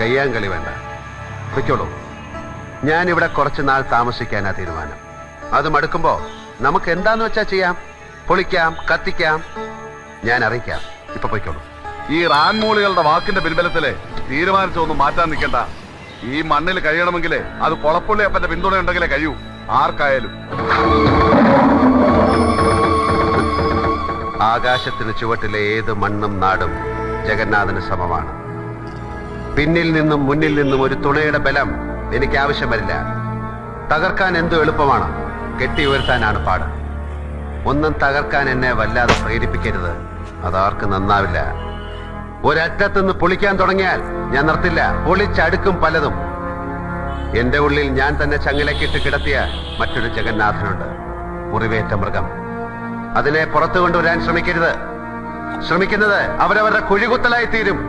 കയ്യാങ്കളി വേണ്ട, പൊയ്ക്കോളൂ. ഞാനിവിടെ കുറച്ചു നാൾ താമസിക്കാനാ തീരുമാനം. അത് മടുക്കുമ്പോ നമുക്ക് എന്താന്ന് വെച്ചാ ചെയ്യാം. പൊളിക്കാം, കത്തിക്കാം, ഞാൻ അറിയിക്കാം. ഇപ്പൊ പൊയ്ക്കോളൂ. ഈ റാൻമൂളികളുടെ വാക്കിന്റെ പിൻബലത്തില് തീരുമാനിച്ചൊന്നും മാറ്റാൻ നിൽക്കണ്ട. ഈ മണ്ണിൽ കഴിയണമെങ്കിലേ അത് കൊളപ്പുള്ളിയപ്പന്റെ പിന്തുണ ഉണ്ടെങ്കിലേ കഴിയൂ, ആർക്കായാലും. ആകാശത്തിന് ചുവട്ടിലെ ഏത് മണ്ണും നാടും ജഗന്നാഥന് സമമാണ്. പിന്നിൽ നിന്നും മുന്നിൽ നിന്നും ഒരു തുണയുടെ ബലം എനിക്ക് ആവശ്യം വരില്ല. തകർക്കാൻ എന്തു എളുപ്പമാണ്, കെട്ടി ഉയർത്താനാണ് പാട്. ഒന്നും തകർക്കാൻ എന്നെ വല്ലാതെ പ്രേരിപ്പിക്കരുത്, അതാർക്ക് നന്നാവില്ല. ഒരറ്റത്തുനിന്ന് പൊളിക്കാൻ തുടങ്ങിയാൽ ഞാൻ നിർത്തില്ല. പൊളിച്ചടുക്കും പലതും. എന്റെ ഉള്ളിൽ ഞാൻ തന്നെ ചങ്ങലക്കിട്ട് കിടത്തിയ മറ്റൊരു ജഗന്നാഥനുണ്ട്, മുറിവേറ്റ മൃഗം. അതിനെ പുറത്തു കൊണ്ടുവരാൻ ശ്രമിക്കരുത്. ശ്രമിക്കുന്നത് അവരവരുടെ കുഴികുത്തലായി തീരും.